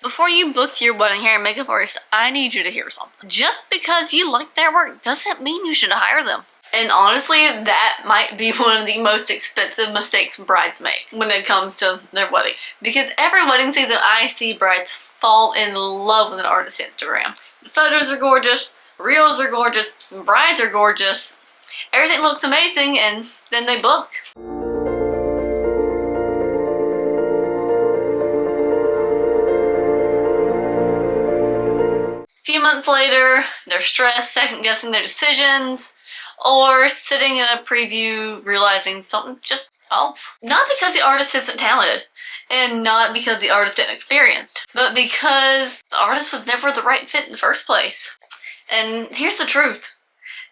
Before you book your wedding hair and makeup artist, I need you to hear something. Just because you like their work doesn't mean you should hire them. And honestly, that might be one of the most expensive mistakes brides make when it comes to their wedding. Because every wedding season, I see brides fall in love with an artist's Instagram. The photos are gorgeous, reels are gorgeous, brides are gorgeous, everything looks amazing, and then they book. A few months later, they're stressed, second-guessing their decisions, or sitting in a preview realizing something just off. Not because the artist isn't talented, and not because the artist isn't experienced, but because the artist was never the right fit in the first place. And here's the truth.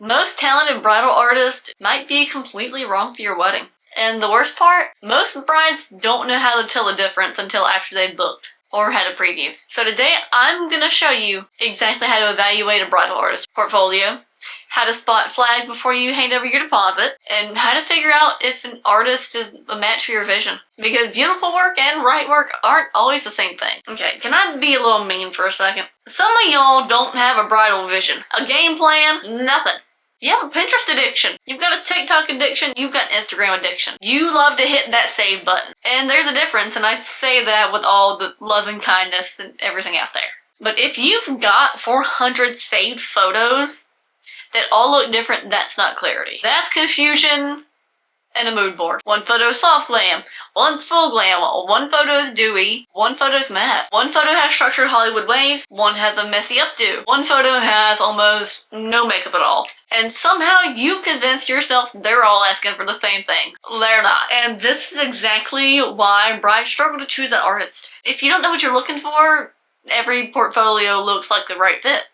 Most talented bridal artists might be completely wrong for your wedding. And the worst part, most brides don't know how to tell the difference until after they've booked or had a preview. So today I'm gonna show you exactly how to evaluate a bridal artist portfolio, how to spot flags before you hand over your deposit, and how to figure out if an artist is a match for your vision. Because beautiful work and right work aren't always the same thing. Okay, can I be a little mean for a second? Some of y'all don't have a bridal vision, a game plan, nothing. You have a Pinterest addiction. You've got a TikTok addiction. You've got Instagram addiction. You love to hit that save button. And there's a difference, and I say that with all the love and kindness and everything out there. But if you've got 400 saved photos that all look different, that's not clarity. That's confusion and a mood board. One photo is soft glam, one's full glam, one photo is dewy, one photo is matte. One photo has structured Hollywood waves, one has a messy updo. One photo has almost no makeup at all. And somehow you convince yourself they're all asking for the same thing. They're not. And this is exactly why brides struggle to choose an artist. If you don't know what you're looking for, every portfolio looks like the right fit.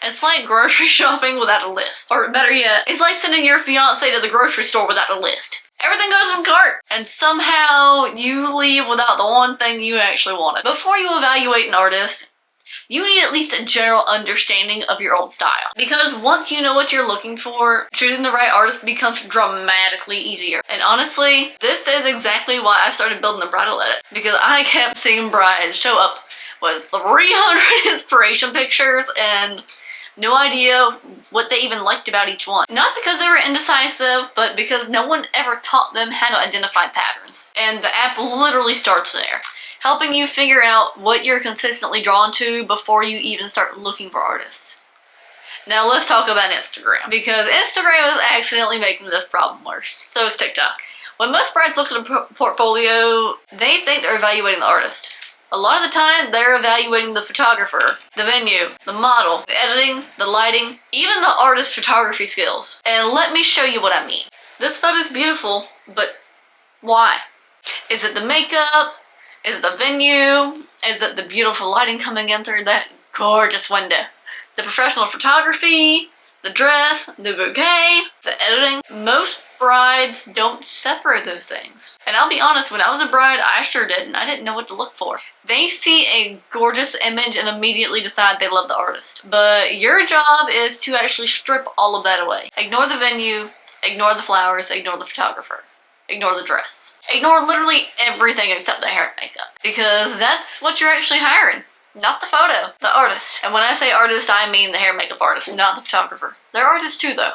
It's like grocery shopping without a list. Or better yet, it's like sending your fiance to the grocery store without a list. Everything goes in cart, and somehow you leave without the one thing you actually wanted. Before you evaluate an artist, you need at least a general understanding of your own style. Because once you know what you're looking for, choosing the right artist becomes dramatically easier. And honestly, this is exactly why I started building the bridal edit. Because I kept seeing brides show up with 300 inspiration pictures and no idea what they even liked about each one. Not because they were indecisive, but because no one ever taught them how to identify patterns. And the app literally starts there, helping you figure out what you're consistently drawn to before you even start looking for artists. Now let's talk about Instagram, because Instagram is accidentally making this problem worse. So is TikTok. When most brides look at a portfolio, they think they're evaluating the artist. A lot of the time, they're evaluating the photographer, the venue, the model, the editing, the lighting, even the artist's photography skills. And let me show you what I mean. This photo's beautiful, but why? Is it the makeup? Is it the venue? Is it the beautiful lighting coming in through that gorgeous window? The professional photography, the dress, the bouquet, the editing. Most brides don't separate those things. And I'll be honest, when I was a bride, I sure didn't. I didn't know what to look for. They see a gorgeous image and immediately decide they love the artist. But your job is to actually strip all of that away. Ignore the venue, ignore the flowers, ignore the photographer, ignore the dress. Ignore literally everything except the hair and makeup. Because that's what you're actually hiring. Not the photo, the artist. And when I say artist, I mean the hair and makeup artist, not the photographer. They're artists too, though.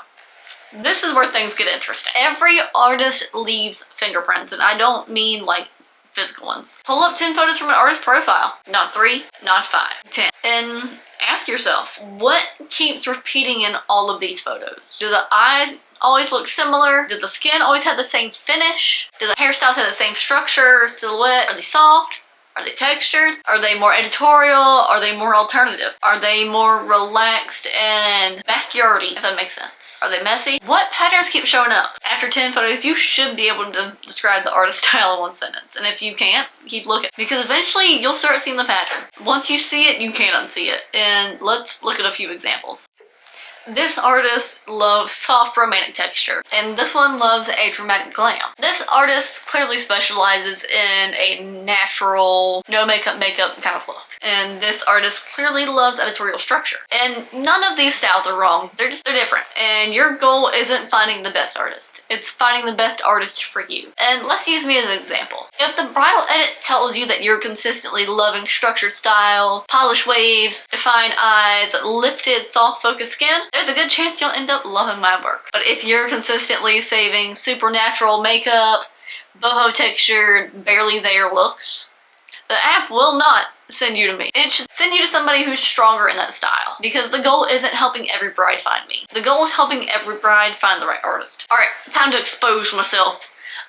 This is where things get interesting. Every artist leaves fingerprints, and I don't mean like physical ones. Pull up 10 photos from an artist's profile. Not 3, not 5, 10. And ask yourself, what keeps repeating in all of these photos? Do the eyes always look similar? Does the skin always have the same finish? Do the hairstyles have the same structure or silhouette? Are they soft? Are they textured? Are they more editorial? Are they more alternative? Are they more relaxed and backyardy, if that makes sense? Are they messy? What patterns keep showing up? After 10 photos, you should be able to describe the artist style in one sentence. And if you can't, keep looking. Because eventually, you'll start seeing the pattern. Once you see it, you can't unsee it. And let's look at a few examples. This artist loves soft romantic texture, and this one loves a dramatic glam. This artist clearly specializes in a natural, no makeup kind of look. And this artist clearly loves editorial structure. And none of these styles are wrong, they're different. And your goal isn't finding the best artist, it's finding the best artist for you. And let's use me as an example. If the bridal edit tells you that you're consistently loving structured styles, polished waves, defined eyes, lifted, soft focused skin, there's a good chance you'll end up loving my work. But if you're consistently saving supernatural makeup, boho texture, barely there looks, the app will not send you to me. It should send you to somebody who's stronger in that style, because the goal isn't helping every bride find me. The goal is helping every bride find the right artist. Alright, time to expose myself.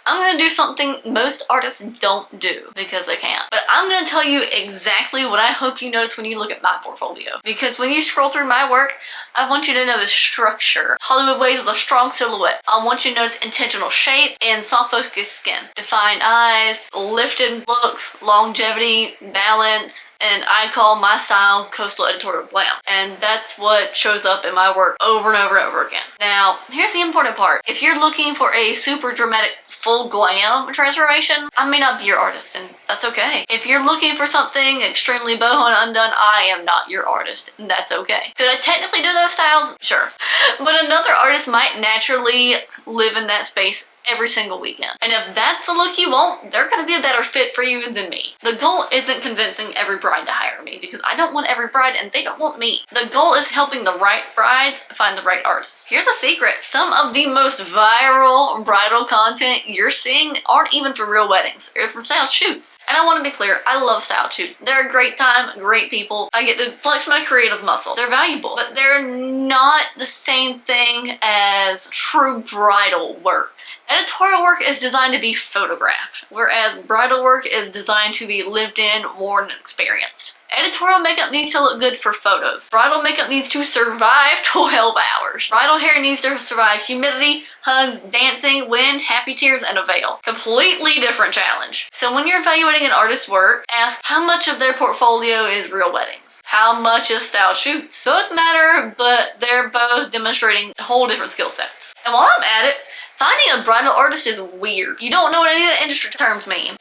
I'm gonna do something most artists don't do because they can't. But I'm gonna tell you exactly what I hope you notice when you look at my portfolio. Because when you scroll through my work, I want you to notice structure, Hollywood waves with a strong silhouette. I want you to notice intentional shape and soft focused skin, defined eyes, lifted looks, longevity, balance, and I call my style coastal editorial glam. And that's what shows up in my work over and over and over again. Now, here's the important part. If you're looking for a super dramatic full glam transformation, I may not be your artist, and that's okay. If you're looking for something extremely boho and undone, I am not your artist, and that's okay. Could I technically do those styles? Sure. But another artist might naturally live in that space every single weekend. And if that's the look you want, they're gonna be a better fit for you than me. The goal isn't convincing every bride to hire me, because I don't want every bride and they don't want me. The goal is helping the right brides find the right artists. Here's a secret. Some of the most viral bridal content you're seeing aren't even for real weddings. They're from style shoots. And I want to be clear, I love style shoots. They're a great time, great people. I get to flex my creative muscle. They're valuable, but they're not the same thing as true bridal work. Editorial work is designed to be photographed, whereas bridal work is designed to be lived in, worn, and experienced. Editorial makeup needs to look good for photos. Bridal makeup needs to survive 12 hours. Bridal hair needs to survive humidity, hugs, dancing, wind, happy tears, and a veil. Completely different challenge. So when you're evaluating an artist's work, ask how much of their portfolio is real weddings? How much is style shoots? Both matter, but they're both demonstrating whole different skill sets. And while I'm at it, finding a bridal artist is weird. You don't know what any of the industry terms mean.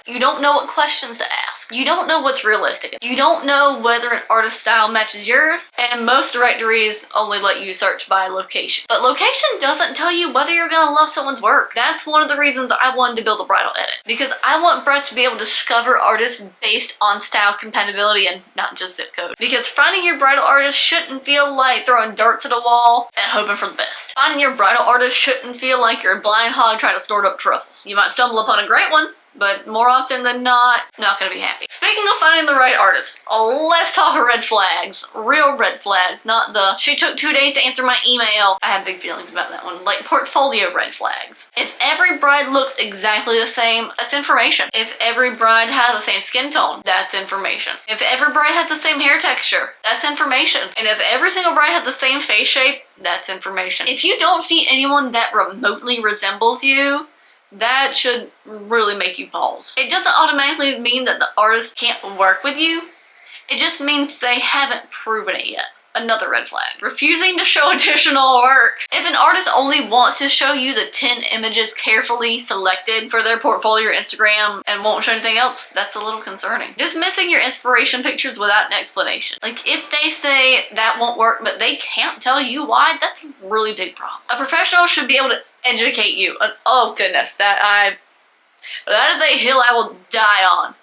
You don't know what questions to ask. You don't know what's realistic. You don't know whether an artist's style matches yours, and most directories only let you search by location. But location doesn't tell you whether you're gonna love someone's work. That's one of the reasons I wanted to build a bridal edit, because I want brides to be able to discover artists based on style compatibility and not just zip code. Because finding your bridal artist shouldn't feel like throwing darts at a wall and hoping for the best. Finding your bridal artist shouldn't feel like you're a blind hog trying to snort up truffles. You might stumble upon a great one, but more often than not gonna be happy. Speaking of finding the right artist, let's talk red flags. Real red flags, not the "she took 2 days to answer my email." I have big feelings about that one. Like portfolio red flags. If every bride looks exactly the same, that's information. If every bride has the same skin tone, that's information. If every bride has the same hair texture, that's information. And if every single bride has the same face shape, that's information. If you don't see anyone that remotely resembles you, that should really make you pause. It doesn't automatically mean that the artist can't work with you. It just means they haven't proven it yet. Another red flag. Refusing to show additional work. If an artist only wants to show you the 10 images carefully selected for their portfolio or Instagram and won't show anything else, that's a little concerning. Dismissing your inspiration pictures without an explanation. Like if they say that won't work but they can't tell you why, that's a really big problem. A professional should be able to educate you. And oh goodness, that is a hill I will die on.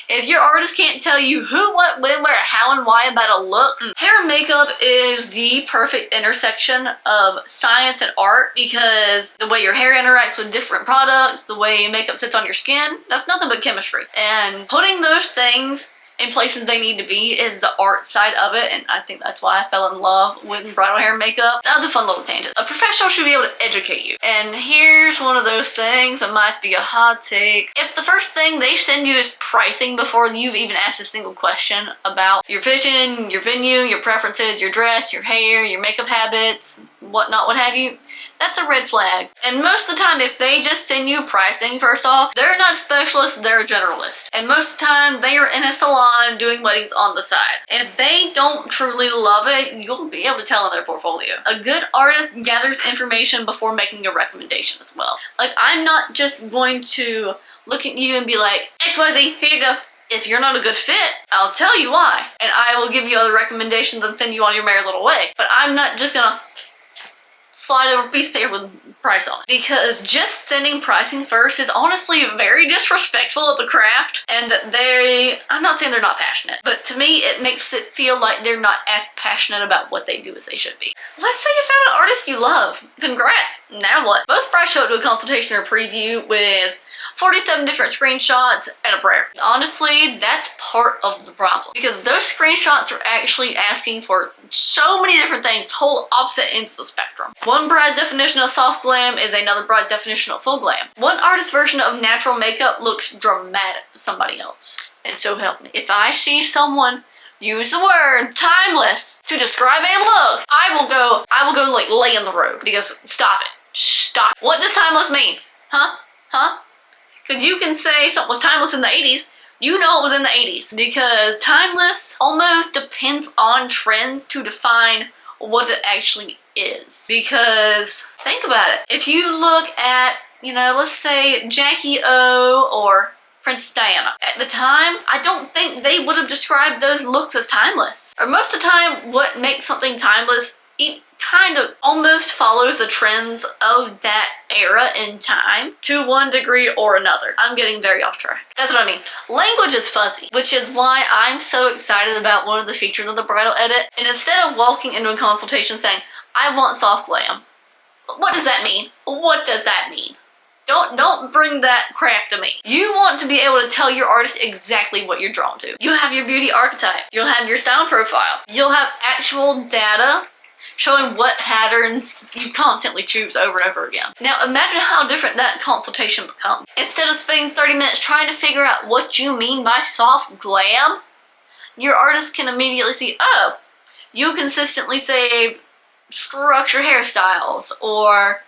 If your artist can't tell you who, what, when, where, how, and why about a look, hair and makeup is the perfect intersection of science and art, because the way your hair interacts with different products, the way makeup sits on your skin, that's nothing but chemistry. And putting those things in places they need to be is the art side of it, and I think that's why I fell in love with bridal hair and makeup. That was a fun little tangent. A professional should be able to educate you. And here's one of those things that might be a hot take. If the first thing they send you is pricing before you've even asked a single question about your vision, your venue, your preferences, your dress, your hair, your makeup habits, whatnot, what have you, that's a red flag. And most of the time, if they just send you pricing, first off, they're not a specialist, they're a generalist. And most of the time, they are in a salon doing weddings on the side. And if they don't truly love it, you'll be able to tell in their portfolio. A good artist gathers information before making a recommendation as well. Like, I'm not just going to look at you and be like, XYZ, here you go. If you're not a good fit, I'll tell you why. And I will give you other recommendations and send you on your merry little way. But I'm not just gonna slide over a piece of paper with price on it. Because just sending pricing first is honestly very disrespectful of the craft, and I'm not saying they're not passionate, but to me it makes it feel like they're not as passionate about what they do as they should be. Let's say you found an artist you love. Congrats. Now what? Most brides show up to a consultation or preview with 47 different screenshots and a prayer. Honestly, that's part of the problem, because those screenshots are actually asking for so many different things, whole opposite ends of the spectrum. One bride's definition of soft glam is another bride's definition of full glam. One artist's version of natural makeup looks dramatic to somebody else. And so help me, if I see someone use the word timeless to describe a look, I will go like lay in the road, because stop it. Stop. What does timeless mean? Huh? Because you can say something was timeless in the 80s, you know it was in the 80s, because timeless almost depends on trends to define what it actually is. Because think about it. If you look at, let's say Jackie O or Princess Diana. At the time, I don't think they would have described those looks as timeless. Or most of the time, what makes something timeless, it kind of almost follows the trends of that era in time to one degree or another. I'm getting very off track. That's what I mean. Language is fuzzy, which is why I'm so excited about one of the features of the bridal edit. And instead of walking into a consultation saying, I want soft glam, what does that mean? What does that mean? Don't bring that crap to me. You want to be able to tell your artist exactly what you're drawn to. You'll have your beauty archetype. You'll have your style profile. You'll have actual data showing what patterns you constantly choose over and over again. Now imagine how different that consultation becomes. Instead of spending 30 minutes trying to figure out what you mean by soft glam, your artist can immediately see, oh, you consistently say structured hairstyles or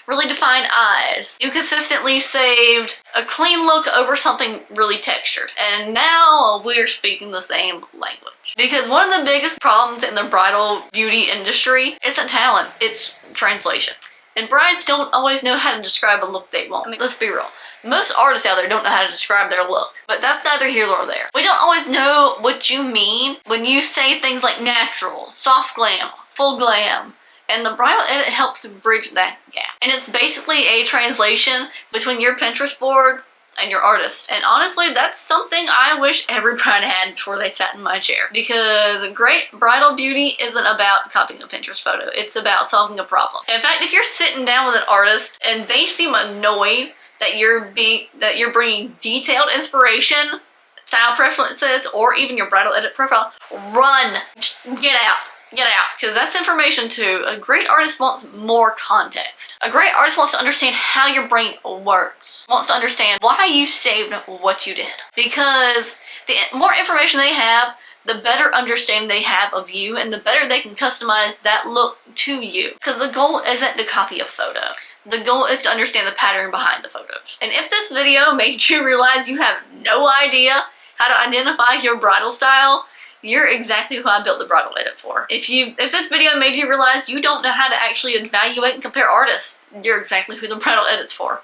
really defined eyes. You consistently saved a clean look over something really textured. And now we're speaking the same language. Because one of the biggest problems in the bridal beauty industry isn't talent, it's translation. And brides don't always know how to describe a look they want. I mean, let's be real. Most artists out there don't know how to describe their look, but that's neither here nor there. We don't always know what you mean when you say things like natural, soft glam, full glam. And the bridal edit helps bridge that gap. And it's basically a translation between your Pinterest board and your artist. And honestly, that's something I wish every bride had before they sat in my chair. Because great bridal beauty isn't about copying a Pinterest photo. It's about solving a problem. In fact, if you're sitting down with an artist and they seem annoyed that you're bringing detailed inspiration, style preferences, or even your bridal edit profile, run. Just get out. Get out, because that's information too. A great artist wants more context. A great artist wants to understand how your brain works, wants to understand why you saved what you did. Because the more information they have, the better understanding they have of you, and the better they can customize that look to you. Because the goal isn't to copy a photo. The goal is to understand the pattern behind the photos. And if this video made you realize you have no idea how to identify your bridal style, you're exactly who I built the bridal edit for. If this video made you realize you don't know how to actually evaluate and compare artists, you're exactly who the bridal edit's for.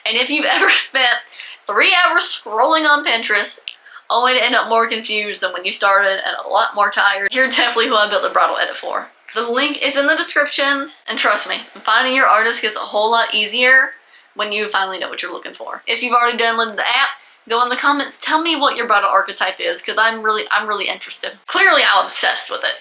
And if you've ever spent 3 hours scrolling on Pinterest only to end up more confused than when you started and a lot more tired, you're definitely who I built the bridal edit for. The link is in the description, and trust me, finding your artist gets a whole lot easier when you finally know what you're looking for. If you've already downloaded the app, go in the comments, tell me what your bridal archetype is, because I'm really interested. Clearly I'm obsessed with it.